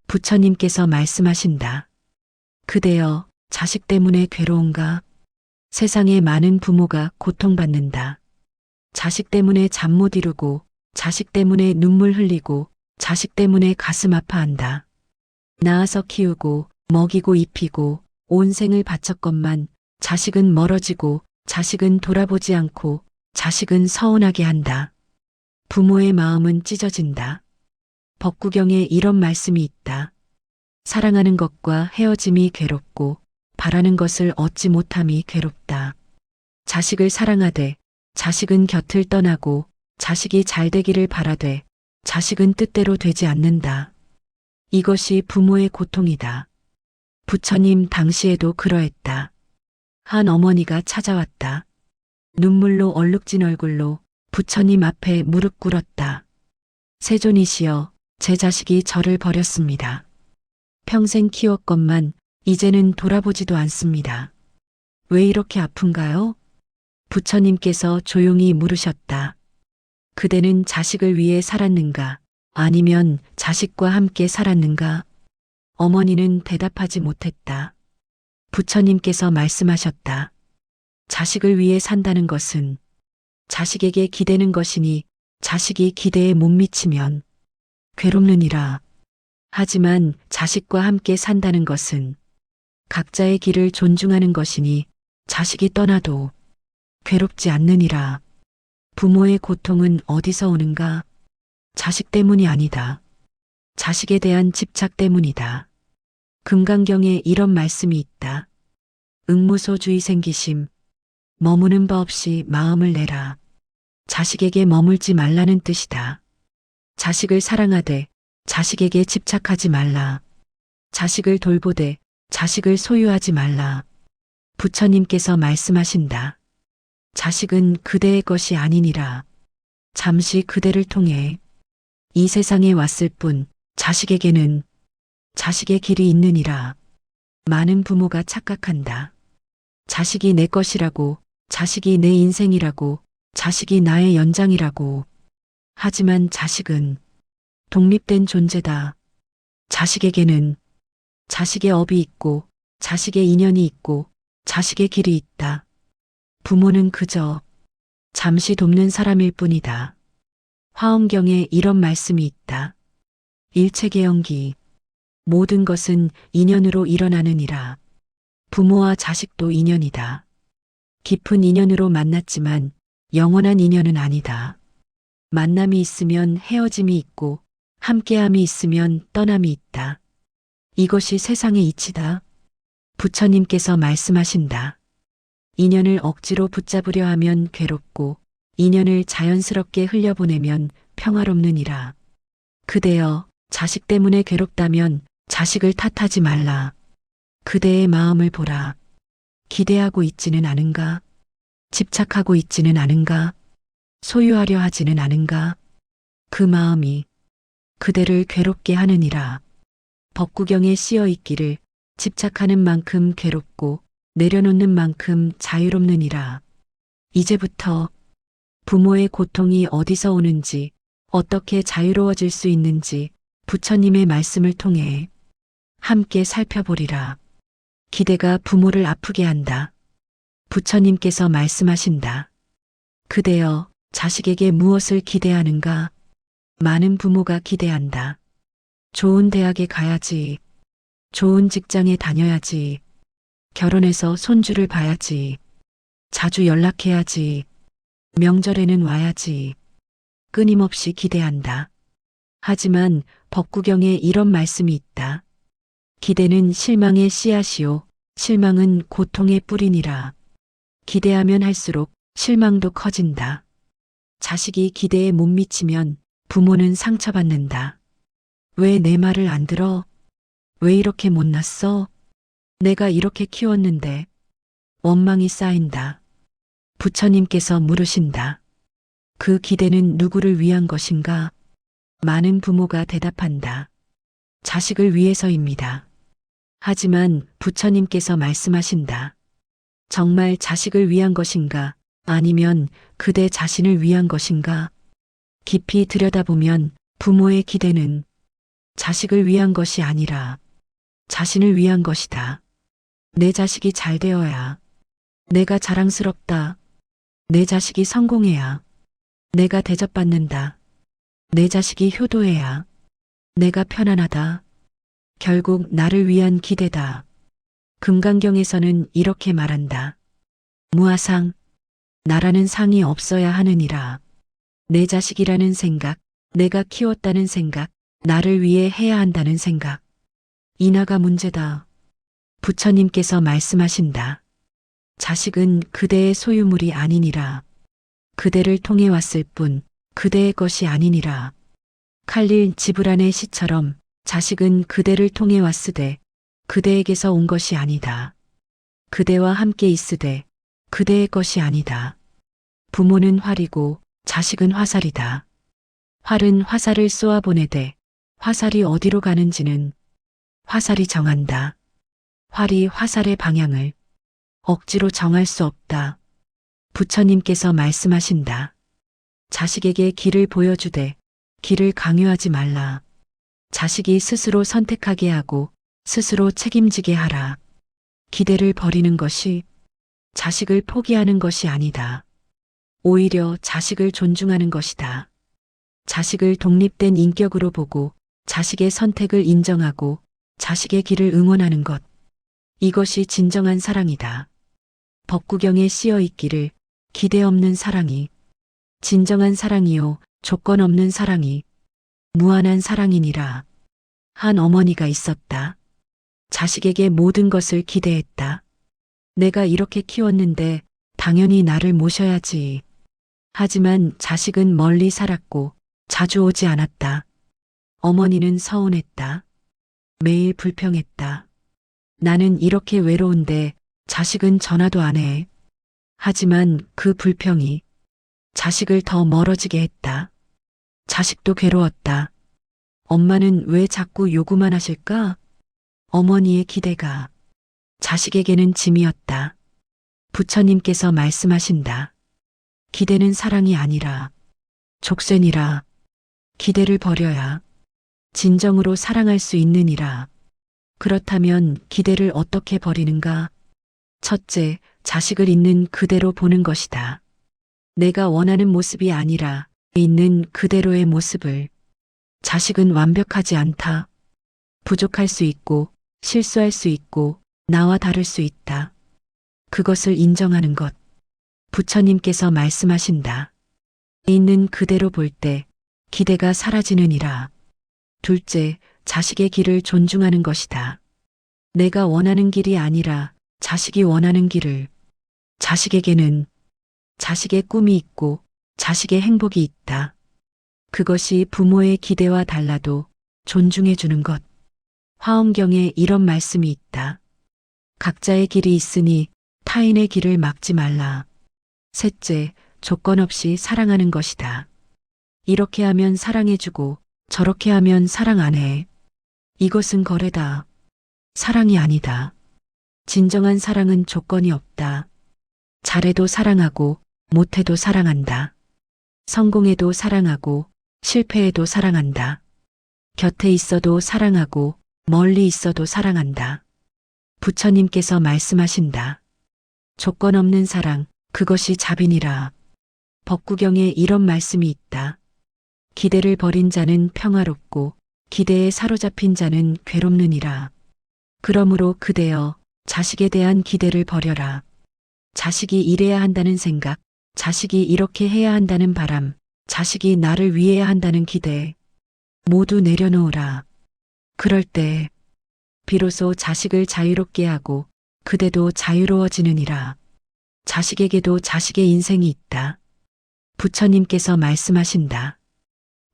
부처님께서 말씀하신다. 그대여, 자식 때문에 괴로운가? 세상에 많은 부모가 고통받는다. 자식 때문에 잠 못 이루고, 자식 때문에 눈물 흘리고, 자식 때문에 가슴 아파한다. 낳아서 키우고, 먹이고 입히고, 온 생을 바쳤건만 자식은 멀어지고, 자식은 돌아보지 않고, 자식은 서운하게 한다. 부모의 마음은 찢어진다. 법구경에 이런 말씀이 있다. 사랑하는 것과 헤어짐이 괴롭고, 바라는 것을 얻지 못함이 괴롭다. 자식을 사랑하되, 자식은 곁을 떠나고, 자식이 잘 되기를 바라되, 자식은 뜻대로 되지 않는다. 이것이 부모의 고통이다. 부처님 당시에도 그러했다. 한 어머니가 찾아왔다. 눈물로 얼룩진 얼굴로 부처님 앞에 무릎 꿇었다. 세존이시여, 제 자식이 저를 버렸습니다. 평생 키웠건만 이제는 돌아보지도 않습니다. 왜 이렇게 아픈가요? 부처님께서 조용히 물으셨다. 그대는 자식을 위해 살았는가? 아니면 자식과 함께 살았는가? 어머니는 대답하지 못했다. 부처님께서 말씀하셨다. 자식을 위해 산다는 것은 자식에게 기대는 것이니 자식이 기대에 못 미치면 괴롭느니라. 하지만 자식과 함께 산다는 것은 각자의 길을 존중하는 것이니 자식이 떠나도 괴롭지 않느니라. 부모의 고통은 어디서 오는가? 자식 때문이 아니다. 자식에 대한 집착 때문이다. 금강경에 이런 말씀이 있다. 응무소주의 생기심, 머무는 바 없이 마음을 내라. 자식에게 머물지 말라는 뜻이다. 자식을 사랑하되 자식에게 집착하지 말라. 자식을 돌보되 자식을 소유하지 말라. 부처님께서 말씀하신다. 자식은 그대의 것이 아니니라. 잠시 그대를 통해 이 세상에 왔을 뿐 자식에게는 자식의 길이 있느니라. 많은 부모가 착각한다. 자식이 내 것이라고, 자식이 내 인생이라고, 자식이 나의 연장이라고. 하지만 자식은 독립된 존재다. 자식에게는 자식의 업이 있고, 자식의 인연이 있고, 자식의 길이 있다. 부모는 그저 잠시 돕는 사람일 뿐이다. 화엄경에 이런 말씀이 있다. 일체계연기, 모든 것은 인연으로 일어나느니라. 부모와 자식도 인연이다. 깊은 인연으로 만났지만 영원한 인연은 아니다. 만남이 있으면 헤어짐이 있고 함께함이 있으면 떠남이 있다. 이것이 세상의 이치다. 부처님께서 말씀하신다. 인연을 억지로 붙잡으려 하면 괴롭고 인연을 자연스럽게 흘려보내면 평화롭느니라. 그대여, 자식 때문에 괴롭다면 자식을 탓하지 말라. 그대의 마음을 보라. 기대하고 있지는 않은가? 집착하고 있지는 않은가? 소유하려 하지는 않은가? 그 마음이 그대를 괴롭게 하느니라. 법구경에 씌어 있기를 집착하는 만큼 괴롭고 내려놓는 만큼 자유롭느니라. 이제부터 부모의 고통이 어디서 오는지, 어떻게 자유로워질 수 있는지 부처님의 말씀을 통해 함께 살펴보리라. 기대가 부모를 아프게 한다. 부처님께서 말씀하신다. 그대여, 자식에게 무엇을 기대하는가? 많은 부모가 기대한다. 좋은 대학에 가야지. 좋은 직장에 다녀야지. 결혼해서 손주를 봐야지. 자주 연락해야지. 명절에는 와야지. 끊임없이 기대한다. 하지만 법구경에 이런 말씀이 있다. 기대는 실망의 씨앗이요. 실망은 고통의 뿌리니라. 기대하면 할수록 실망도 커진다. 자식이 기대에 못 미치면 부모는 상처받는다. 왜 내 말을 안 들어? 왜 이렇게 못났어? 내가 이렇게 키웠는데. 원망이 쌓인다. 부처님께서 물으신다. 그 기대는 누구를 위한 것인가? 많은 부모가 대답한다. 자식을 위해서입니다. 하지만 부처님께서 말씀하신다. 정말 자식을 위한 것인가? 아니면 그대 자신을 위한 것인가? 깊이 들여다보면 부모의 기대는 자식을 위한 것이 아니라 자신을 위한 것이다. 내 자식이 잘 되어야 내가 자랑스럽다. 내 자식이 성공해야 내가 대접받는다. 내 자식이 효도해야 내가 편안하다. 결국 나를 위한 기대다. 금강경에서는 이렇게 말한다. 무아상, 나라는 상이 없어야 하느니라. 내 자식이라는 생각, 내가 키웠다는 생각, 나를 위해 해야 한다는 생각. 인하가 문제다. 부처님께서 말씀하신다. 자식은 그대의 소유물이 아니니라. 그대를 통해 왔을 뿐 그대의 것이 아니니라. 칼릴 지브란의 시처럼 자식은 그대를 통해 왔으되 그대에게서 온 것이 아니다. 그대와 함께 있으되 그대의 것이 아니다. 부모는 활이고 자식은 화살이다. 활은 화살을 쏘아 보내되 화살이 어디로 가는지는 화살이 정한다. 활이 화살의 방향을 억지로 정할 수 없다. 부처님께서 말씀하신다. 자식에게 길을 보여주되 길을 강요하지 말라. 자식이 스스로 선택하게 하고 스스로 책임지게 하라. 기대를 버리는 것이 자식을 포기하는 것이 아니다. 오히려 자식을 존중하는 것이다. 자식을 독립된 인격으로 보고 자식의 선택을 인정하고 자식의 길을 응원하는 것. 이것이 진정한 사랑이다. 법구경에 씌어 있기를 기대 없는 사랑이 진정한 사랑이요 조건 없는 사랑이 무한한 사랑이니라. 한 어머니가 있었다. 자식에게 모든 것을 기대했다. 내가 이렇게 키웠는데 당연히 나를 모셔야지. 하지만 자식은 멀리 살았고 자주 오지 않았다. 어머니는 서운했다. 매일 불평했다. 나는 이렇게 외로운데 자식은 전화도 안 해. 하지만 그 불평이 자식을 더 멀어지게 했다. 자식도 괴로웠다. 엄마는 왜 자꾸 요구만 하실까? 어머니의 기대가 자식에게는 짐이었다. 부처님께서 말씀하신다. 기대는 사랑이 아니라 족쇄니라. 기대를 버려야 진정으로 사랑할 수 있느니라. 그렇다면 기대를 어떻게 버리는가? 첫째, 자식을 있는 그대로 보는 것이다. 내가 원하는 모습이 아니라 있는 그대로의 모습을. 자식은 완벽하지 않다. 부족할 수 있고 실수할 수 있고 나와 다를 수 있다. 그것을 인정하는 것. 부처님께서 말씀하신다. 있는 그대로 볼 때 기대가 사라지느니라. 둘째, 자식의 길을 존중하는 것이다. 내가 원하는 길이 아니라 자식이 원하는 길을. 자식에게는 자식의 꿈이 있고 자식의 행복이 있다. 그것이 부모의 기대와 달라도 존중해 주는 것. 화엄경에 이런 말씀이 있다. 각자의 길이 있으니 타인의 길을 막지 말라. 셋째, 조건 없이 사랑하는 것이다. 이렇게 하면 사랑해주고 저렇게 하면 사랑 안 해. 이것은 거래다. 사랑이 아니다. 진정한 사랑은 조건이 없다. 잘해도 사랑하고 못해도 사랑한다. 성공해도 사랑하고 실패해도 사랑한다. 곁에 있어도 사랑하고 멀리 있어도 사랑한다. 부처님께서 말씀하신다. 조건 없는 사랑, 그것이 자비니라. 법구경에 이런 말씀이 있다. 기대를 버린 자는 평화롭고 기대에 사로잡힌 자는 괴롭느니라. 그러므로 그대여 자식에 대한 기대를 버려라. 자식이 이래야 한다는 생각, 자식이 이렇게 해야 한다는 바람, 자식이 나를 위해야 한다는 기대 모두 내려놓으라. 그럴 때 비로소 자식을 자유롭게 하고 그대도 자유로워지느니라. 자식에게도 자식의 인생이 있다. 부처님께서 말씀하신다.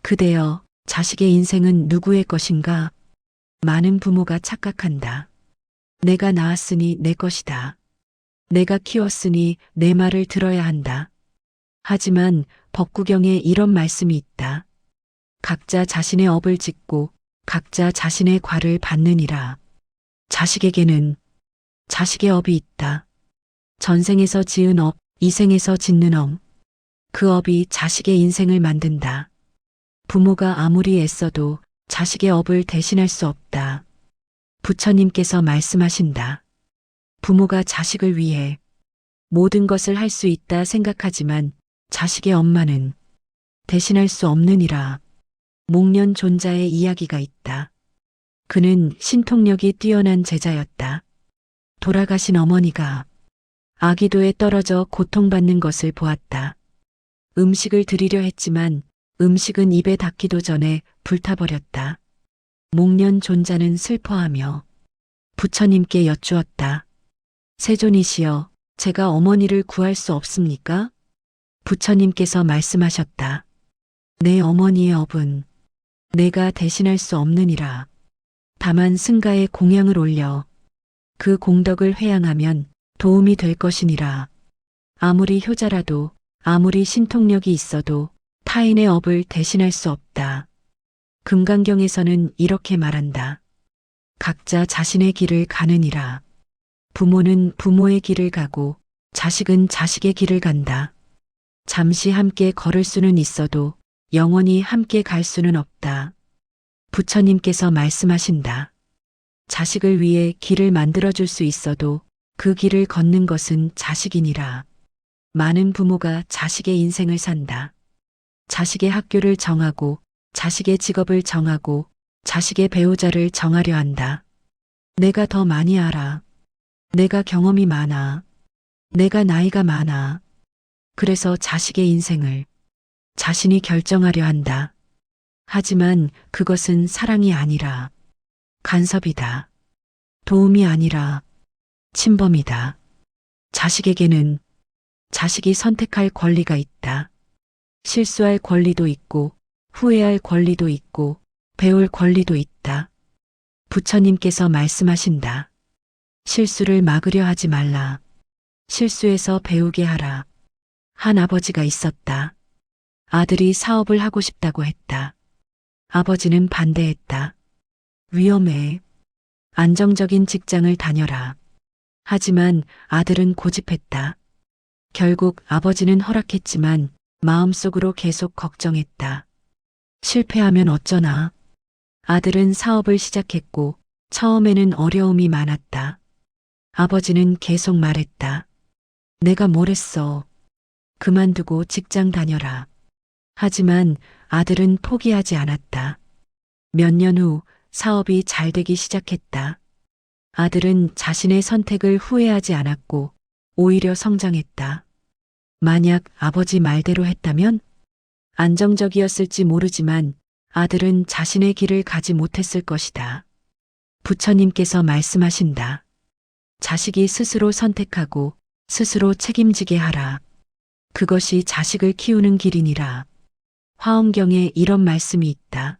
그대여 자식의 인생은 누구의 것인가? 많은 부모가 착각한다. 내가 낳았으니 내 것이다. 내가 키웠으니 내 말을 들어야 한다. 하지만 법구경에 이런 말씀이 있다. 각자 자신의 업을 짓고 각자 자신의 과를 받느니라. 자식에게는 자식의 업이 있다. 전생에서 지은 업, 이생에서 짓는 업. 그 업이 자식의 인생을 만든다. 부모가 아무리 애써도 자식의 업을 대신할 수 없다. 부처님께서 말씀하신다. 부모가 자식을 위해 모든 것을 할 수 있다 생각하지만 자식의 엄마는 대신할 수 없느니라. 목련 존자의 이야기가 있다. 그는 신통력이 뛰어난 제자였다. 돌아가신 어머니가 아기도에 떨어져 고통받는 것을 보았다. 음식을 드리려 했지만 음식은 입에 닿기도 전에 불타버렸다. 목련 존자는 슬퍼하며 부처님께 여쭈었다. 세존이시여, 제가 어머니를 구할 수 없습니까? 부처님께서 말씀하셨다. 내 어머니의 업은 내가 대신할 수 없느니라. 다만 승가의 공양을 올려 그 공덕을 회양하면 도움이 될 것이니라. 아무리 효자라도 아무리 신통력이 있어도 타인의 업을 대신할 수 없다. 금강경에서는 이렇게 말한다. 각자 자신의 길을 가느니라. 부모는 부모의 길을 가고 자식은 자식의 길을 간다. 잠시 함께 걸을 수는 있어도 영원히 함께 갈 수는 없다. 부처님께서 말씀하신다. 자식을 위해 길을 만들어줄 수 있어도 그 길을 걷는 것은 자식이니라. 많은 부모가 자식의 인생을 산다. 자식의 학교를 정하고 자식의 직업을 정하고 자식의 배우자를 정하려 한다. 내가 더 많이 알아. 내가 경험이 많아. 내가 나이가 많아. 그래서 자식의 인생을 자신이 결정하려 한다. 하지만 그것은 사랑이 아니라 간섭이다. 도움이 아니라 침범이다. 자식에게는 자식이 선택할 권리가 있다. 실수할 권리도 있고 후회할 권리도 있고 배울 권리도 있다. 부처님께서 말씀하신다. 실수를 막으려 하지 말라. 실수에서 배우게 하라. 한 아버지가 있었다. 아들이 사업을 하고 싶다고 했다. 아버지는 반대했다. 위험해. 안정적인 직장을 다녀라. 하지만 아들은 고집했다. 결국 아버지는 허락했지만 마음속으로 계속 걱정했다. 실패하면 어쩌나. 아들은 사업을 시작했고 처음에는 어려움이 많았다. 아버지는 계속 말했다. 내가 뭘 했어. 그만두고 직장 다녀라. 하지만 아들은 포기하지 않았다. 몇 년 후 사업이 잘 되기 시작했다. 아들은 자신의 선택을 후회하지 않았고 오히려 성장했다. 만약 아버지 말대로 했다면 안정적이었을지 모르지만 아들은 자신의 길을 가지 못했을 것이다. 부처님께서 말씀하신다. 자식이 스스로 선택하고 스스로 책임지게 하라. 그것이 자식을 키우는 길이니라. 화엄경에 이런 말씀이 있다.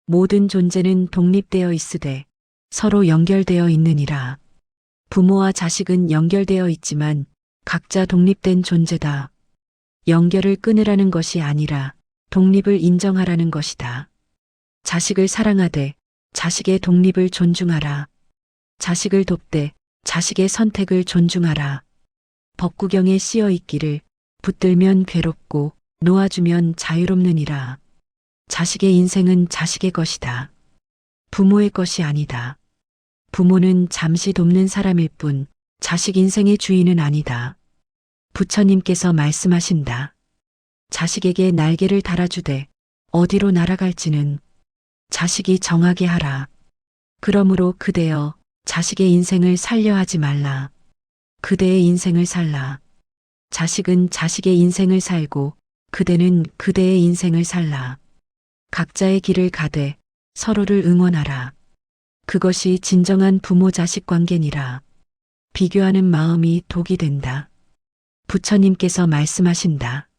모든 존재는 독립되어 있으되 서로 연결되어 있느니라. 부모와 자식은 연결되어 있지만 각자 독립된 존재다. 연결을 끊으라는 것이 아니라 독립을 인정하라는 것이다. 자식을 사랑하되 자식의 독립을 존중하라. 자식을 돕되 자식의 선택을 존중하라. 법구경에 씌어 있기를 붙들면 괴롭고 놓아주면 자유롭느니라. 자식의 인생은 자식의 것이다. 부모의 것이 아니다. 부모는 잠시 돕는 사람일 뿐 자식 인생의 주인은 아니다. 부처님께서 말씀하신다. 자식에게 날개를 달아주되 어디로 날아갈지는 자식이 정하게 하라. 그러므로 그대여 자식의 인생을 살려 하지 말라. 그대의 인생을 살라. 자식은 자식의 인생을 살고 그대는 그대의 인생을 살라. 각자의 길을 가되 서로를 응원하라. 그것이 진정한 부모 자식 관계니라. 비교하는 마음이 독이 된다. 부처님께서 말씀하신다.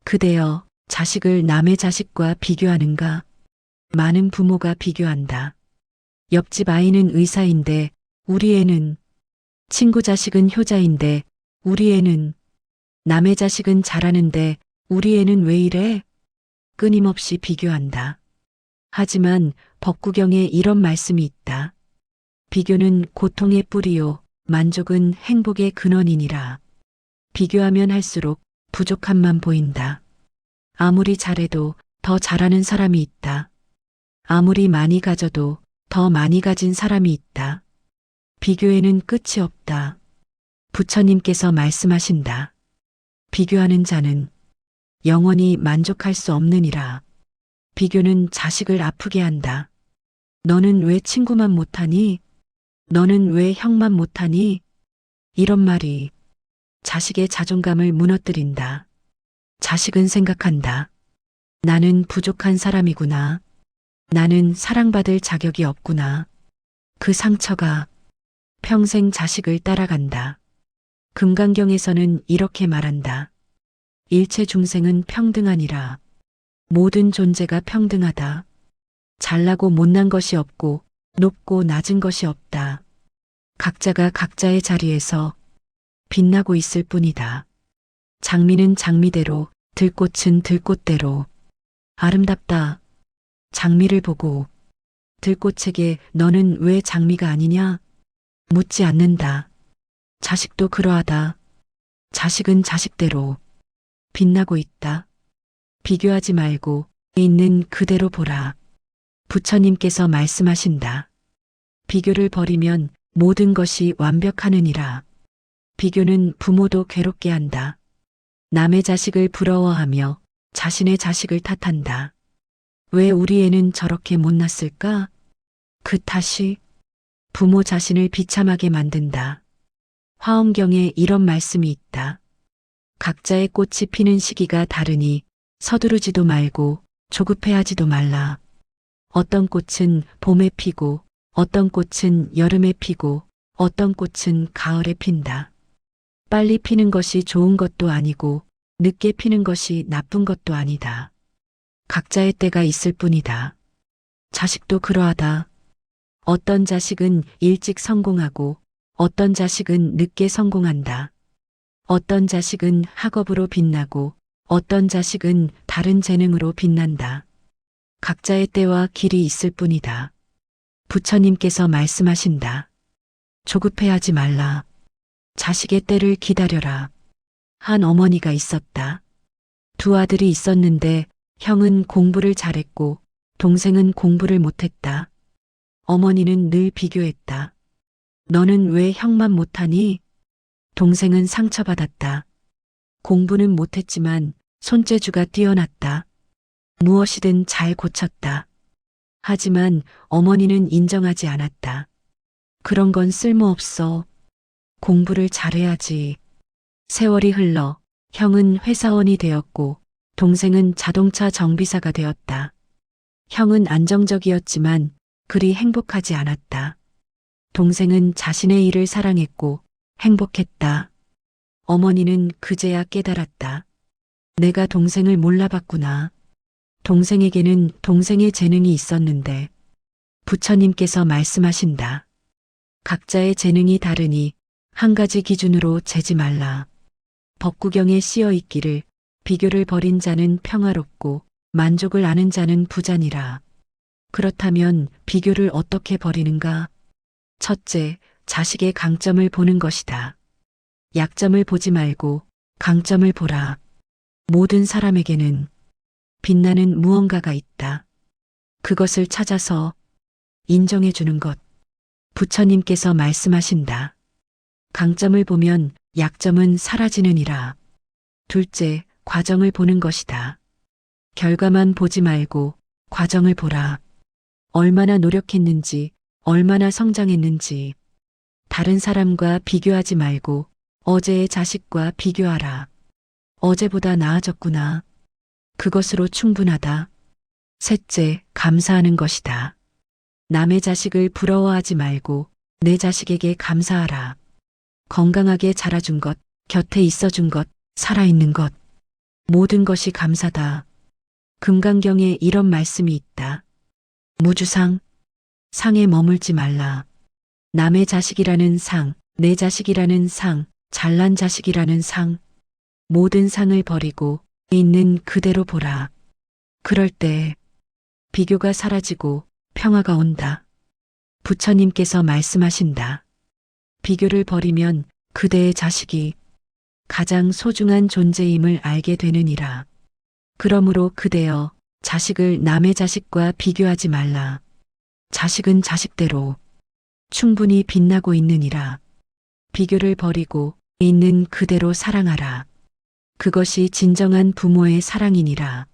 그대여 자식을 남의 자식과 비교하는가? 많은 부모가 비교한다. 옆집 아이는 의사인데 우리 애는, 친구 자식은 효자인데 우리 애는, 남의 자식은 잘하는데 우리 애는 왜 이래? 끊임없이 비교한다. 하지만 법구경에 이런 말씀이 있다. 비교는 고통의 뿌리요, 만족은 행복의 근원이니라. 비교하면 할수록 부족함만 보인다. 아무리 잘해도 더 잘하는 사람이 있다. 아무리 많이 가져도 더 많이 가진 사람이 있다. 비교에는 끝이 없다. 부처님께서 말씀하신다. 비교하는 자는 영원히 만족할 수 없느니라. 비교는 자식을 아프게 한다. 너는 왜 친구만 못하니? 너는 왜 형만 못하니? 이런 말이 자식의 자존감을 무너뜨린다. 자식은 생각한다. 나는 부족한 사람이구나. 나는 사랑받을 자격이 없구나. 그 상처가 평생 자식을 따라간다. 금강경에서는 이렇게 말한다. 일체 중생은 평등하니라. 모든 존재가 평등하다. 잘나고 못난 것이 없고 높고 낮은 것이 없다. 각자가 각자의 자리에서 빛나고 있을 뿐이다. 장미는 장미대로, 들꽃은 들꽃대로. 아름답다. 장미를 보고 들꽃에게 너는 왜 장미가 아니냐? 묻지 않는다. 자식도 그러하다. 자식은 자식대로 빛나고 있다. 비교하지 말고 있는 그대로 보라. 부처님께서 말씀하신다. 비교를 버리면 모든 것이 완벽하느니라. 비교는 부모도 괴롭게 한다. 남의 자식을 부러워하며 자신의 자식을 탓한다. 왜 우리 애는 저렇게 못났을까? 그 탓이 부모 자신을 비참하게 만든다. 화엄경에 이런 말씀이 있다. 각자의 꽃이 피는 시기가 다르니 서두르지도 말고 조급해하지도 말라. 어떤 꽃은 봄에 피고 어떤 꽃은 여름에 피고 어떤 꽃은 가을에 핀다. 빨리 피는 것이 좋은 것도 아니고 늦게 피는 것이 나쁜 것도 아니다. 각자의 때가 있을 뿐이다. 자식도 그러하다. 어떤 자식은 일찍 성공하고 어떤 자식은 늦게 성공한다. 어떤 자식은 학업으로 빛나고 어떤 자식은 다른 재능으로 빛난다. 각자의 때와 길이 있을 뿐이다. 부처님께서 말씀하신다. 조급해하지 말라. 자식의 때를 기다려라. 한 어머니가 있었다. 두 아들이 있었는데 형은 공부를 잘했고 동생은 공부를 못했다. 어머니는 늘 비교했다. 너는 왜 형만 못하니? 동생은 상처받았다. 공부는 못했지만 손재주가 뛰어났다. 무엇이든 잘 고쳤다. 하지만 어머니는 인정하지 않았다. 그런 건 쓸모없어. 공부를 잘해야지. 세월이 흘러 형은 회사원이 되었고 동생은 자동차 정비사가 되었다. 형은 안정적이었지만 그리 행복하지 않았다. 동생은 자신의 일을 사랑했고 행복했다. 어머니는 그제야 깨달았다. 내가 동생을 몰라봤구나. 동생에게는 동생의 재능이 있었는데 부처님께서 말씀하신다. 각자의 재능이 다르니 한 가지 기준으로 재지 말라. 법구경에 씌어 있기를 비교를 버린 자는 평화롭고 만족을 아는 자는 부자니라. 그렇다면 비교를 어떻게 버리는가? 첫째, 자식의 강점을 보는 것이다. 약점을 보지 말고 강점을 보라. 모든 사람에게는 빛나는 무언가가 있다. 그것을 찾아서 인정해 주는 것. 부처님께서 말씀하신다. 강점을 보면 약점은 사라지느니라. 둘째, 과정을 보는 것이다. 결과만 보지 말고 과정을 보라. 얼마나 노력했는지, 얼마나 성장했는지. 다른 사람과 비교하지 말고 어제의 자식과 비교하라. 어제보다 나아졌구나. 그것으로 충분하다. 셋째, 감사하는 것이다. 남의 자식을 부러워하지 말고 내 자식에게 감사하라. 건강하게 자라준 것, 곁에 있어준 것, 살아있는 것. 모든 것이 감사다. 금강경에 이런 말씀이 있다. 무주상, 상에 머물지 말라. 남의 자식이라는 상, 내 자식이라는 상, 잘난 자식이라는 상, 모든 상을 버리고 있는 그대로 보라. 그럴 때 비교가 사라지고 평화가 온다. 부처님께서 말씀하신다. 비교를 버리면 그대의 자식이 가장 소중한 존재임을 알게 되느니라. 그러므로 그대여 자식을 남의 자식과 비교하지 말라. 자식은 자식대로 충분히 빛나고 있느니라. 비교를 버리고 있는 그대로 사랑하라. 그것이 진정한 부모의 사랑이니라.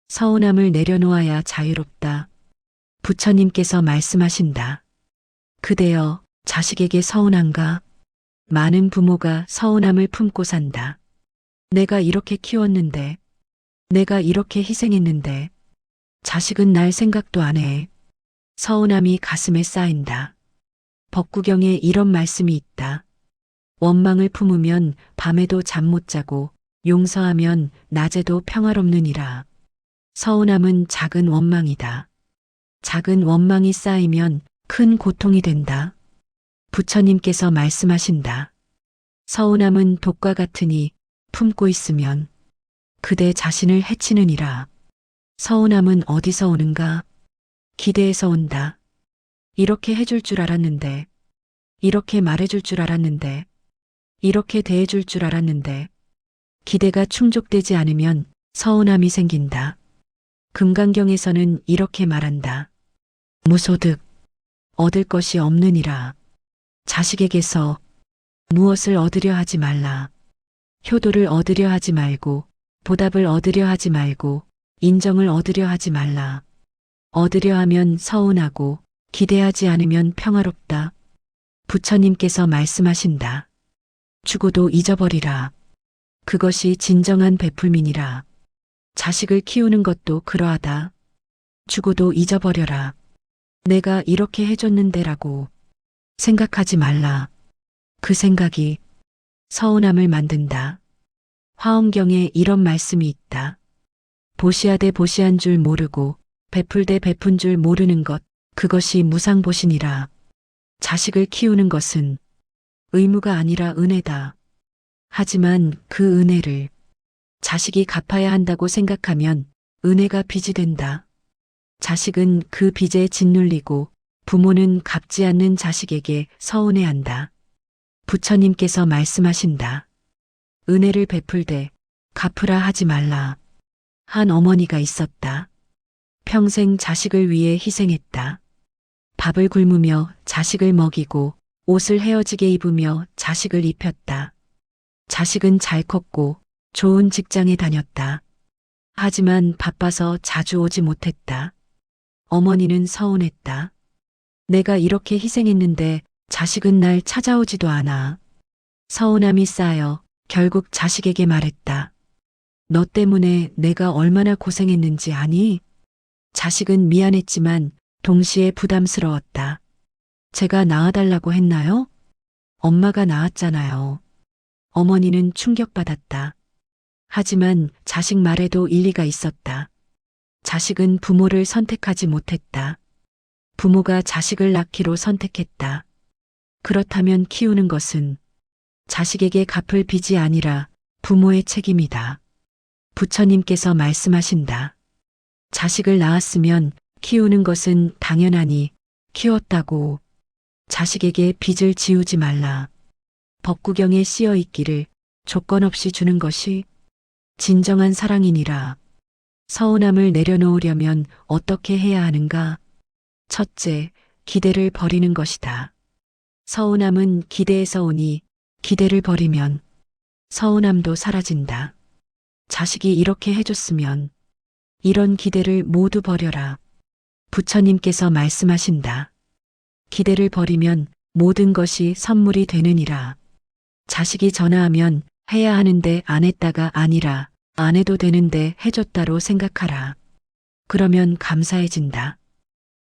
서운함을 내려놓아야 자유롭다. 부처님께서 말씀하신다. 그대여, 자식에게 서운한가? 많은 부모가 서운함을 품고 산다. 내가 이렇게 키웠는데, 내가 이렇게 희생했는데, 자식은 날 생각도 안 해. 서운함이 가슴에 쌓인다. 법구경에 이런 말씀이 있다. 원망을 품으면 밤에도 잠 못 자고 용서하면 낮에도 평화롭느니라. 서운함은 작은 원망이다. 작은 원망이 쌓이면 큰 고통이 된다. 부처님께서 말씀하신다. 서운함은 독과 같으니 품고 있으면 그대 자신을 해치느니라. 서운함은 어디서 오는가? 기대에서 온다. 이렇게 해줄 줄 알았는데, 이렇게 말해줄 줄 알았는데, 이렇게 대해줄 줄 알았는데, 기대가 충족되지 않으면 서운함이 생긴다. 금강경에서는 이렇게 말한다. 무소득, 얻을 것이 없느니라. 자식에게서 무엇을 얻으려 하지 말라. 효도를 얻으려 하지 말고, 보답을 얻으려 하지 말고, 인정을 얻으려 하지 말라. 얻으려 하면 서운하고, 기대하지 않으면 평화롭다. 부처님께서 말씀하신다. 주고도 잊어버리라. 그것이 진정한 베풀민이라. 자식을 키우는 것도 그러하다. 주고도 잊어버려라. 내가 이렇게 해줬는데라고 생각하지 말라. 그 생각이 서운함을 만든다. 화엄경에 이런 말씀이 있다. 보시하되 보시한 줄 모르고 베풀되 베푼 줄 모르는 것, 그것이 무상보신이라. 자식을 키우는 것은 의무가 아니라 은혜다. 하지만 그 은혜를 자식이 갚아야 한다고 생각하면 은혜가 빚이 된다. 자식은 그 빚에 짓눌리고 부모는 갚지 않는 자식에게 서운해한다. 부처님께서 말씀하신다. 은혜를 베풀되 갚으라 하지 말라. 한 어머니가 있었다. 평생 자식을 위해 희생했다. 밥을 굶으며 자식을 먹이고 옷을 헤어지게 입으며 자식을 입혔다. 자식은 잘 컸고 좋은 직장에 다녔다. 하지만 바빠서 자주 오지 못했다. 어머니는 서운했다. 내가 이렇게 희생했는데 자식은 날 찾아오지도 않아. 서운함이 쌓여 결국 자식에게 말했다. 너 때문에 내가 얼마나 고생했는지 아니? 자식은 미안했지만 동시에 부담스러웠다. 제가 낳아달라고 했나요? 엄마가 낳았잖아요. 어머니는 충격받았다. 하지만 자식 말에도 일리가 있었다. 자식은 부모를 선택하지 못했다. 부모가 자식을 낳기로 선택했다. 그렇다면 키우는 것은 자식에게 갚을 빚이 아니라 부모의 책임이다. 부처님께서 말씀하신다. 자식을 낳았으면 키우는 것은 당연하니 키웠다고 자식에게 빚을 지우지 말라. 법구경에 씌어 있기를 조건 없이 주는 것이 진정한 사랑이니라. 서운함을 내려놓으려면 어떻게 해야 하는가? 첫째, 기대를 버리는 것이다. 서운함은 기대에서 오니 기대를 버리면 서운함도 사라진다. 자식이 이렇게 해줬으면 이런 기대를 모두 버려라. 부처님께서 말씀하신다. 기대를 버리면 모든 것이 선물이 되느니라. 자식이 전화하면 해야 하는데 안 했다가 아니라 안 해도 되는데 해줬다로 생각하라. 그러면 감사해진다.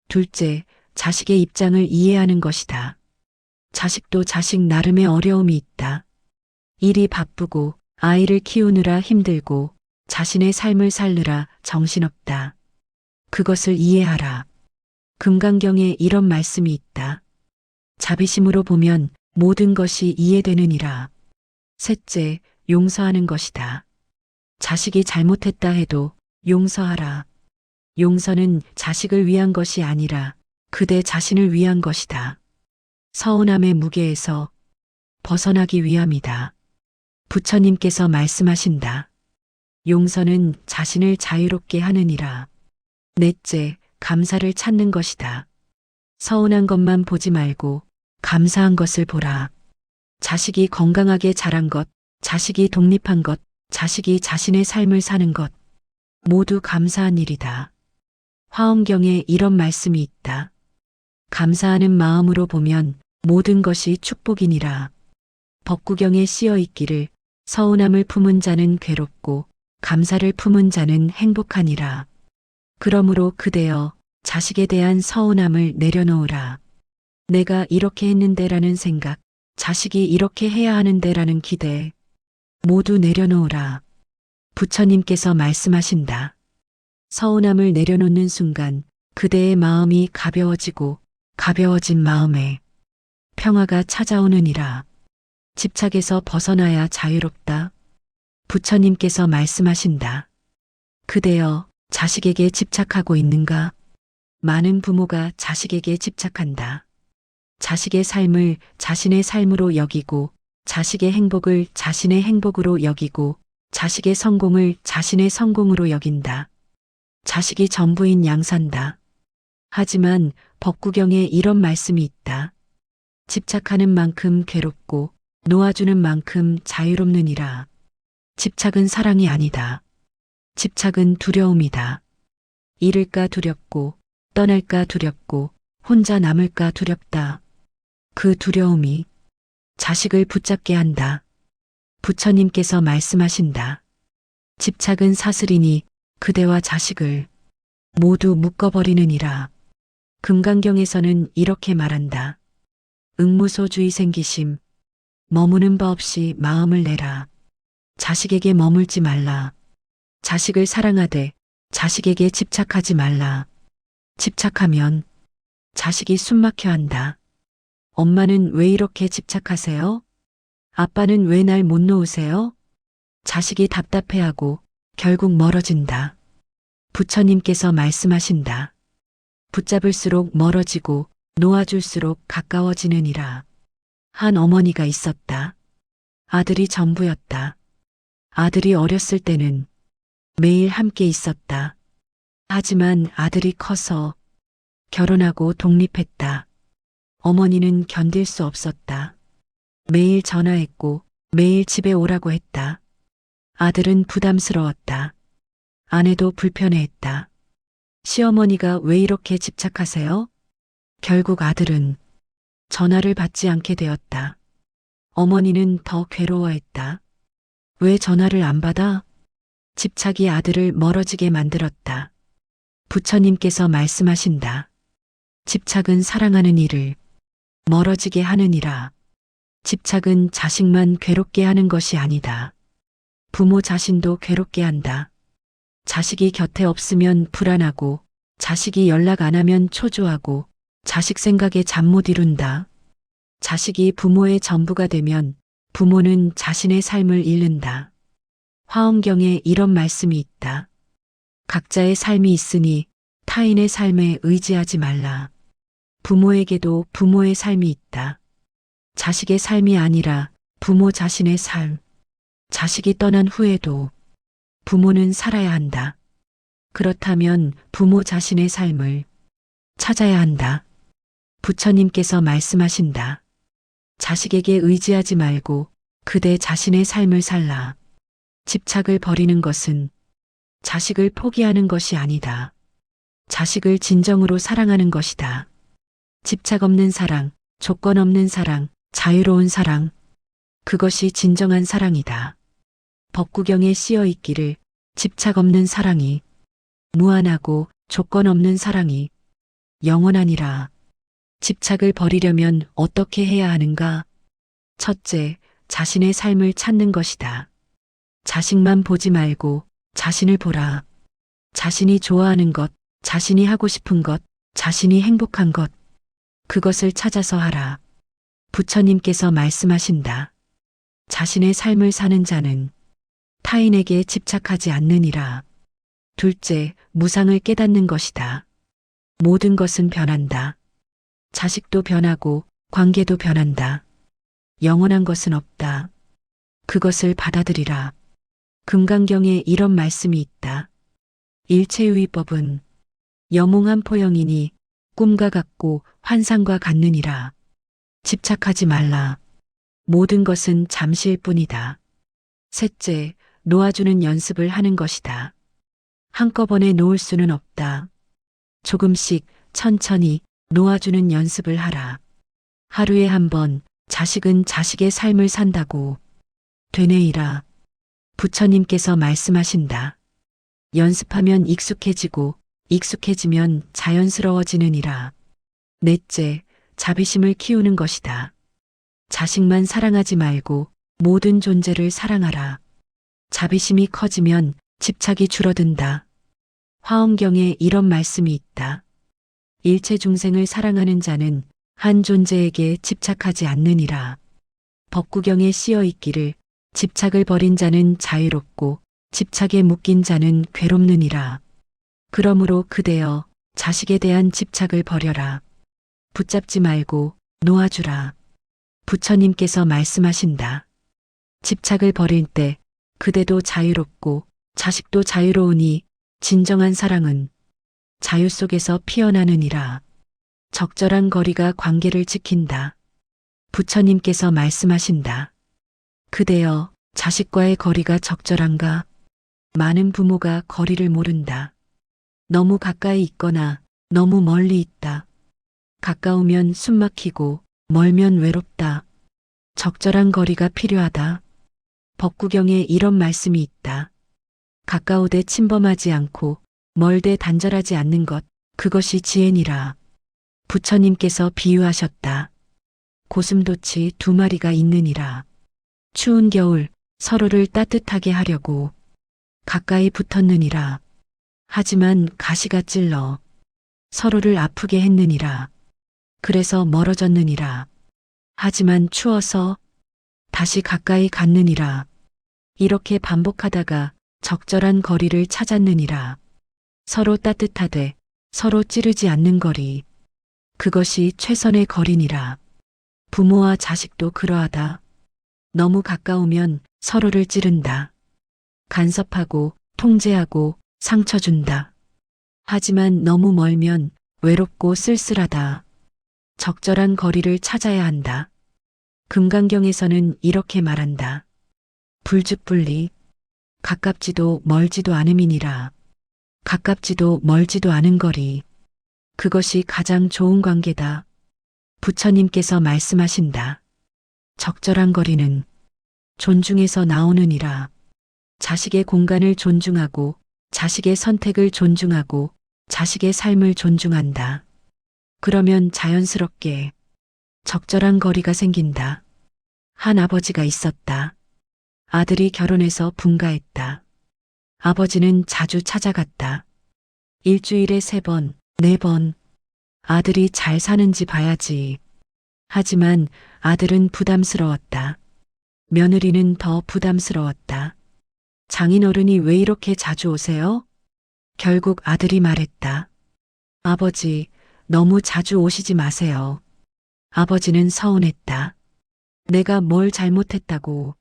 둘째, 자식의 입장을 이해하는 것이다. 자식도 자식 나름의 어려움이 있다. 일이 바쁘고 아이를 키우느라 힘들고 자신의 삶을 살느라 정신없다. 그것을 이해하라. 금강경에 이런 말씀이 있다. 자비심으로 보면 모든 것이 이해되느니라. 셋째, 용서하는 것이다. 자식이 잘못했다 해도 용서하라. 용서는 자식을 위한 것이 아니라 그대 자신을 위한 것이다. 서운함의 무게에서 벗어나기 위함이다. 부처님께서 말씀하신다. 용서는 자신을 자유롭게 하느니라. 넷째, 감사를 찾는 것이다. 서운한 것만 보지 말고 감사한 것을 보라. 자식이 건강하게 자란 것, 자식이 독립한 것, 자식이 자신의 삶을 사는 것, 모두 감사한 일이다. 화엄경에 이런 말씀이 있다. 감사하는 마음으로 보면 모든 것이 축복이니라. 법구경에 씌어 있기를 서운함을 품은 자는 괴롭고 감사를 품은 자는 행복하니라. 그러므로 그대여 자식에 대한 서운함을 내려놓으라. 내가 이렇게 했는데라는 생각, 자식이 이렇게 해야 하는데라는 기대, 모두 내려놓으라. 부처님께서 말씀하신다. 서운함을 내려놓는 순간 그대의 마음이 가벼워지고 가벼워진 마음에 평화가 찾아오느니라. 집착에서 벗어나야 자유롭다. 부처님께서 말씀하신다. 그대여 자식에게 집착하고 있는가? 많은 부모가 자식에게 집착한다. 자식의 삶을 자신의 삶으로 여기고 자식의 행복을 자신의 행복으로 여기고 자식의 성공을 자신의 성공으로 여긴다. 자식이 전부인 양산다. 하지만 법구경에 이런 말씀이 있다. 집착하는 만큼 괴롭고 놓아주는 만큼 자유롭느니라. 집착은 사랑이 아니다. 집착은 두려움이다. 잃을까 두렵고 떠날까 두렵고 혼자 남을까 두렵다. 그 두려움이 자식을 붙잡게 한다. 부처님께서 말씀하신다. 집착은 사슬이니 그대와 자식을 모두 묶어버리느니라. 금강경에서는 이렇게 말한다. 응무소주의 생기심, 머무는 바 없이 마음을 내라. 자식에게 머물지 말라. 자식을 사랑하되 자식에게 집착하지 말라. 집착하면 자식이 숨막혀 한다. 엄마는 왜 이렇게 집착하세요? 아빠는 왜 날 못 놓으세요? 자식이 답답해하고 결국 멀어진다. 부처님께서 말씀하신다. 붙잡을수록 멀어지고 놓아줄수록 가까워지느니라. 한 어머니가 있었다. 아들이 전부였다. 아들이 어렸을 때는 매일 함께 있었다. 하지만 아들이 커서 결혼하고 독립했다. 어머니는 견딜 수 없었다. 매일 전화했고 매일 집에 오라고 했다. 아들은 부담스러웠다. 아내도 불편해했다. 시어머니가 왜 이렇게 집착하세요? 결국 아들은 전화를 받지 않게 되었다. 어머니는 더 괴로워했다. 왜 전화를 안 받아? 집착이 아들을 멀어지게 만들었다. 부처님께서 말씀하신다. 집착은 사랑하는 이를 멀어지게 하느니라. 집착은 자식만 괴롭게 하는 것이 아니다. 부모 자신도 괴롭게 한다. 자식이 곁에 없으면 불안하고 자식이 연락 안 하면 초조하고 자식 생각에 잠 못 이룬다. 자식이 부모의 전부가 되면 부모는 자신의 삶을 잃는다. 화엄경에 이런 말씀이 있다. 각자의 삶이 있으니 타인의 삶에 의지하지 말라. 부모에게도 부모의 삶이 있다. 자식의 삶이 아니라 부모 자신의 삶. 자식이 떠난 후에도 부모는 살아야 한다. 그렇다면 부모 자신의 삶을 찾아야 한다. 부처님께서 말씀하신다. 자식에게 의지하지 말고 그대 자신의 삶을 살라. 집착을 버리는 것은 자식을 포기하는 것이 아니다. 자식을 진정으로 사랑하는 것이다. 집착 없는 사랑, 조건 없는 사랑, 자유로운 사랑. 그것이 진정한 사랑이다. 법구경에 씌어 있기를 집착 없는 사랑이 무한하고 조건 없는 사랑이 영원하니라. 집착을 버리려면 어떻게 해야 하는가? 첫째, 자신의 삶을 찾는 것이다. 자식만 보지 말고 자신을 보라. 자신이 좋아하는 것, 자신이 하고 싶은 것, 자신이 행복한 것, 그것을 찾아서 하라. 부처님께서 말씀하신다. 자신의 삶을 사는 자는 타인에게 집착하지 않느니라. 둘째, 무상을 깨닫는 것이다. 모든 것은 변한다. 자식도 변하고 관계도 변한다. 영원한 것은 없다. 그것을 받아들이라. 금강경에 이런 말씀이 있다. 일체유의법은 영웅한 포영이니 꿈과 같고 환상과 같느니라. 집착하지 말라. 모든 것은 잠시일 뿐이다. 셋째, 놓아주는 연습을 하는 것이다. 한꺼번에 놓을 수는 없다. 조금씩 천천히 놓아주는 연습을 하라. 하루에 한 번 자식은 자식의 삶을 산다고 되뇌이라. 부처님께서 말씀하신다. 연습하면 익숙해지고 익숙해지면 자연스러워지느니라. 넷째, 자비심을 키우는 것이다. 자식만 사랑하지 말고 모든 존재를 사랑하라. 자비심이 커지면 집착이 줄어든다. 화엄경에 이런 말씀이 있다. 일체 중생을 사랑하는 자는 한 존재에게 집착하지 않느니라. 법구경에 씌어 있기를 집착을 버린 자는 자유롭고 집착에 묶인 자는 괴롭느니라. 그러므로 그대여 자식에 대한 집착을 버려라. 붙잡지 말고 놓아주라. 부처님께서 말씀하신다. 집착을 버릴 때 그대도 자유롭고 자식도 자유로우니 진정한 사랑은 자유 속에서 피어나느니라. 적절한 거리가 관계를 지킨다. 부처님께서 말씀하신다. 그대여 자식과의 거리가 적절한가? 많은 부모가 거리를 모른다. 너무 가까이 있거나 너무 멀리 있다. 가까우면 숨막히고 멀면 외롭다. 적절한 거리가 필요하다. 법구경에 이런 말씀이 있다. 가까우되 침범하지 않고 멀되 단절하지 않는 것, 그것이 지혜니라. 부처님께서 비유하셨다. 고슴도치 두 마리가 있느니라. 추운 겨울 서로를 따뜻하게 하려고 가까이 붙었느니라. 하지만 가시가 찔러 서로를 아프게 했느니라. 그래서 멀어졌느니라. 하지만 추워서 다시 가까이 갔느니라. 이렇게 반복하다가 적절한 거리를 찾았느니라. 서로 따뜻하되 서로 찌르지 않는 거리. 그것이 최선의 거리니라. 부모와 자식도 그러하다. 너무 가까우면 서로를 찌른다. 간섭하고 통제하고 상처 준다. 하지만 너무 멀면 외롭고 쓸쓸하다. 적절한 거리를 찾아야 한다. 금강경에서는 이렇게 말한다. 불즉불리 가깝지도 멀지도 않음이니라. 가깝지도 멀지도 않은 거리. 그것이 가장 좋은 관계다. 부처님께서 말씀하신다. 적절한 거리는 존중에서 나오느니라. 자식의 공간을 존중하고 자식의 선택을 존중하고 자식의 삶을 존중한다. 그러면 자연스럽게 적절한 거리가 생긴다. 한 아버지가 있었다. 아들이 결혼해서 분가했다. 아버지는 자주 찾아갔다. 일주일에 3번, 4번. 아들이 잘 사는지 봐야지. 하지만 아들은 부담스러웠다. 며느리는 더 부담스러웠다. 장인어른이 왜 이렇게 자주 오세요? 결국 아들이 말했다. 아버지, 너무 자주 오시지 마세요. 아버지는 서운했다. 내가 뭘 잘못했다고.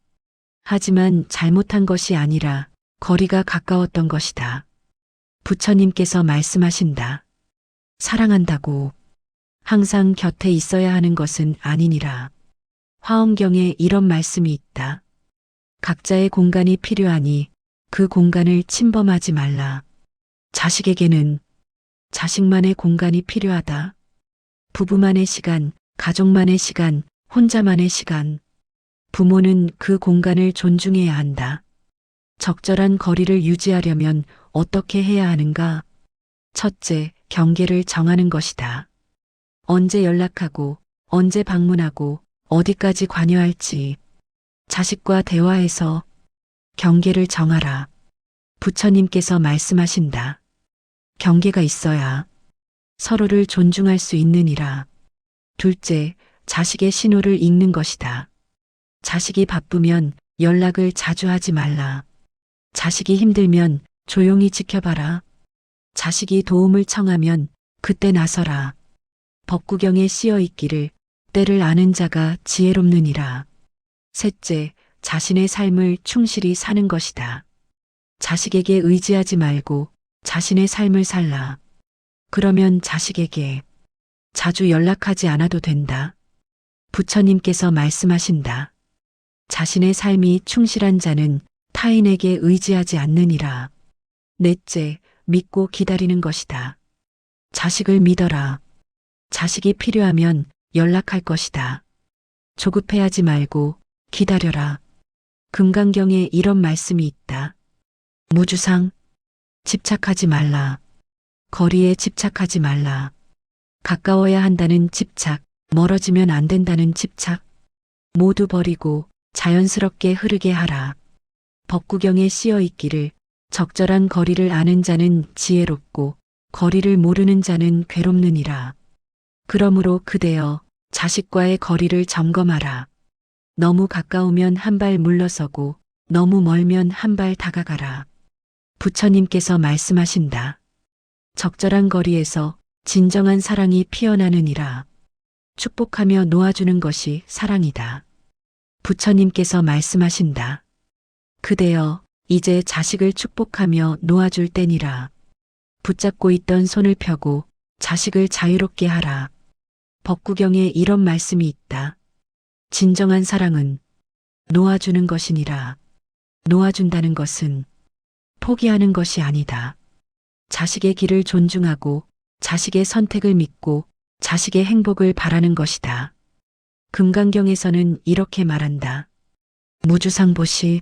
하지만 잘못한 것이 아니라 거리가 가까웠던 것이다. 부처님께서 말씀하신다. 사랑한다고 항상 곁에 있어야 하는 것은 아니니라. 화엄경에 이런 말씀이 있다. 각자의 공간이 필요하니 그 공간을 침범하지 말라. 자식에게는 자식만의 공간이 필요하다. 부부만의 시간, 가족만의 시간, 혼자만의 시간. 부모는 그 공간을 존중해야 한다. 적절한 거리를 유지하려면 어떻게 해야 하는가? 첫째, 경계를 정하는 것이다. 언제 연락하고, 언제 방문하고, 어디까지 관여할지. 자식과 대화해서 경계를 정하라. 부처님께서 말씀하신다. 경계가 있어야 서로를 존중할 수 있느니라. 둘째, 자식의 신호를 읽는 것이다. 자식이 바쁘면 연락을 자주 하지 말라. 자식이 힘들면 조용히 지켜봐라. 자식이 도움을 청하면 그때 나서라. 법구경에 씌어 있기를 때를 아는 자가 지혜롭느니라. 셋째, 자신의 삶을 충실히 사는 것이다. 자식에게 의지하지 말고 자신의 삶을 살라. 그러면 자식에게 자주 연락하지 않아도 된다. 부처님께서 말씀하신다. 자신의 삶이 충실한 자는 타인에게 의지하지 않느니라. 넷째, 믿고 기다리는 것이다. 자식을 믿어라. 자식이 필요하면 연락할 것이다. 조급해하지 말고 기다려라. 금강경에 이런 말씀이 있다. 무주상, 집착하지 말라. 거리에 집착하지 말라. 가까워야 한다는 집착, 멀어지면 안 된다는 집착, 모두 버리고 자연스럽게 흐르게 하라. 법구경에 씌어 있기를 적절한 거리를 아는 자는 지혜롭고 거리를 모르는 자는 괴롭느니라. 그러므로 그대여 자식과의 거리를 점검하라. 너무 가까우면 한 발 물러서고 너무 멀면 한 발 다가가라. 부처님께서 말씀하신다. 적절한 거리에서 진정한 사랑이 피어나느니라. 축복하며 놓아주는 것이 사랑이다. 부처님께서 말씀하신다. 그대여 이제 자식을 축복하며 놓아줄 때니라. 붙잡고 있던 손을 펴고 자식을 자유롭게 하라. 법구경에 이런 말씀이 있다. 진정한 사랑은 놓아주는 것이니라. 놓아준다는 것은 포기하는 것이 아니다. 자식의 길을 존중하고 자식의 선택을 믿고 자식의 행복을 바라는 것이다. 금강경에서는 이렇게 말한다. 무주상보시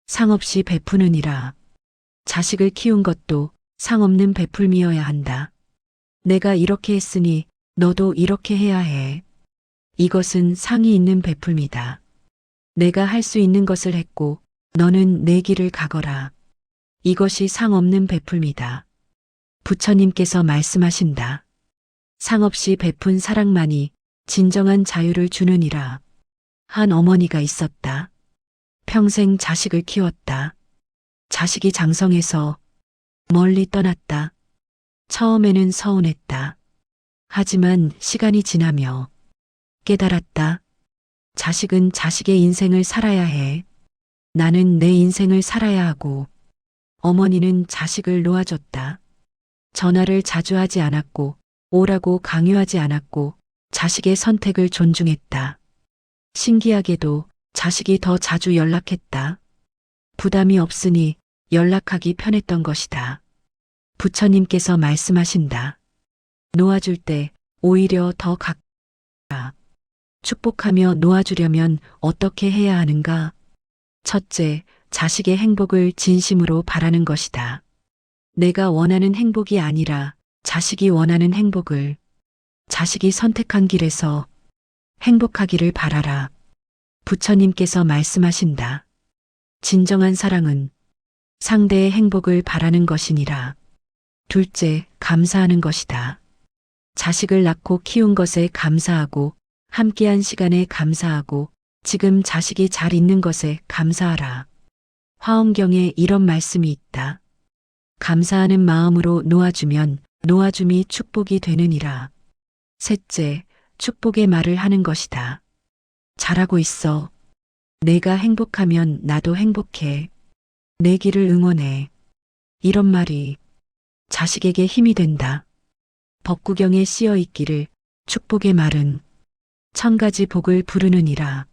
상없이 베푸느니라. 자식을 키운 것도 상없는 베풀미여야 한다. 내가 이렇게 했으니 너도 이렇게 해야 해. 이것은 상이 있는 베풀미다. 내가 할 수 있는 것을 했고 너는 내 길을 가거라. 이것이 상없는 베풀미다. 부처님께서 말씀하신다. 상없이 베푼 사랑만이 진정한 자유를 주느니라. 한 어머니가 있었다. 평생 자식을 키웠다. 자식이 장성해서 멀리 떠났다. 처음에는 서운했다. 하지만 시간이 지나며 깨달았다. 자식은 자식의 인생을 살아야 해. 나는 내 인생을 살아야 하고 어머니는 자식을 놓아줬다. 전화를 자주 하지 않았고 오라고 강요하지 않았고 자식의 선택을 존중했다. 신기하게도 자식이 더 자주 연락했다. 부담이 없으니 연락하기 편했던 것이다. 부처님께서 말씀하신다. 놓아줄 때 오히려 더 가까이 축복하며 놓아주려면 어떻게 해야 하는가? 첫째, 자식의 행복을 진심으로 바라는 것이다. 내가 원하는 행복이 아니라 자식이 원하는 행복을, 자식이 선택한 길에서 행복하기를 바라라. 부처님께서 말씀하신다. 진정한 사랑은 상대의 행복을 바라는 것이니라. 둘째, 감사하는 것이다. 자식을 낳고 키운 것에 감사하고 함께한 시간에 감사하고 지금 자식이 잘 있는 것에 감사하라. 화엄경에 이런 말씀이 있다. 감사하는 마음으로 놓아주면 놓아줌이 축복이 되느니라. 셋째, 축복의 말을 하는 것이다. 잘하고 있어. 내가 행복하면 나도 행복해. 내 길을 응원해. 이런 말이 자식에게 힘이 된다. 법구경에 씌어 있기를 축복의 말은 천 가지 복을 부르느니라.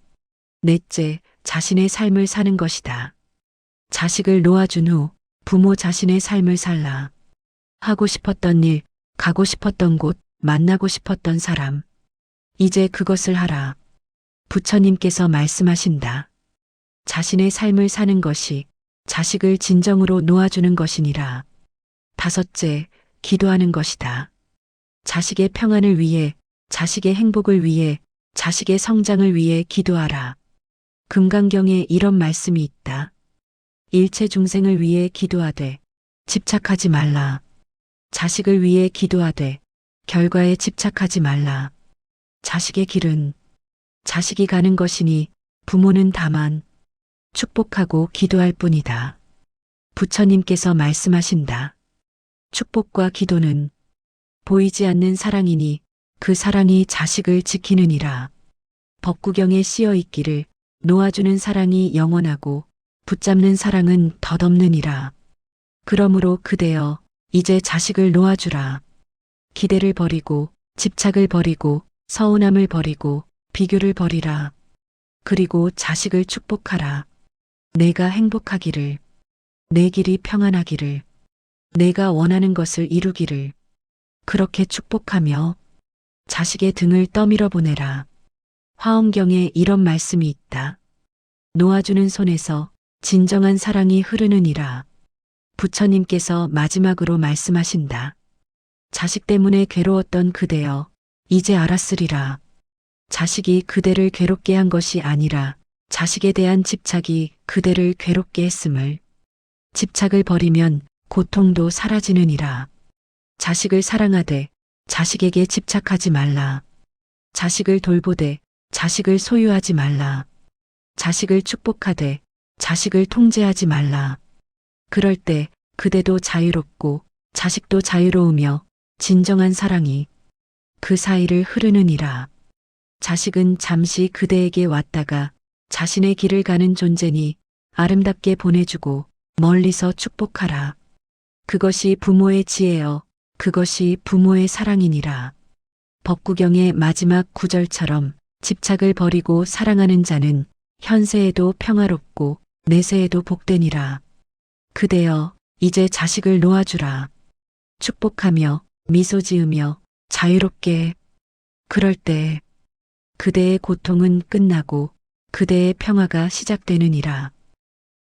넷째, 자신의 삶을 사는 것이다. 자식을 놓아준 후 부모 자신의 삶을 살라. 하고 싶었던 일, 가고 싶었던 곳, 만나고 싶었던 사람. 이제 그것을 하라. 부처님께서 말씀하신다. 자신의 삶을 사는 것이 자식을 진정으로 놓아주는 것이니라. 다섯째, 기도하는 것이다. 자식의 평안을 위해, 자식의 행복을 위해, 자식의 성장을 위해 기도하라. 금강경에 이런 말씀이 있다. 일체 중생을 위해 기도하되 집착하지 말라. 자식을 위해 기도하되 결과에 집착하지 말라. 자식의 길은 자식이 가는 것이니 부모는 다만 축복하고 기도할 뿐이다. 부처님께서 말씀하신다. 축복과 기도는 보이지 않는 사랑이니 그 사랑이 자식을 지키느니라. 법구경에 씌어 있기를 놓아주는 사랑이 영원하고 붙잡는 사랑은 덧없느니라. 그러므로 그대여 이제 자식을 놓아주라. 기대를 버리고 집착을 버리고 서운함을 버리고 비교를 버리라. 그리고 자식을 축복하라. 내가 행복하기를, 내 길이 평안하기를, 내가 원하는 것을 이루기를. 그렇게 축복하며 자식의 등을 떠밀어 보내라. 화엄경에 이런 말씀이 있다. 놓아주는 손에서 진정한 사랑이 흐르느니라. 부처님께서 마지막으로 말씀하신다. 자식 때문에 괴로웠던 그대여, 이제 알았으리라. 자식이 그대를 괴롭게 한 것이 아니라 자식에 대한 집착이 그대를 괴롭게 했음을. 집착을 버리면 고통도 사라지느니라. 자식을 사랑하되 자식에게 집착하지 말라. 자식을 돌보되 자식을 소유하지 말라. 자식을 축복하되 자식을 통제하지 말라. 그럴 때 그대도 자유롭고 자식도 자유로우며 진정한 사랑이 그 사이를 흐르느니라. 자식은 잠시 그대에게 왔다가 자신의 길을 가는 존재니 아름답게 보내주고 멀리서 축복하라. 그것이 부모의 지혜여, 그것이 부모의 사랑이니라. 법구경의 마지막 구절처럼 집착을 버리고 사랑하는 자는 현세에도 평화롭고 내세에도 복되니라. 그대여, 이제 자식을 놓아주라. 축복하며 미소 지으며 자유롭게. 그럴 때 그대의 고통은 끝나고 그대의 평화가 시작되느니라.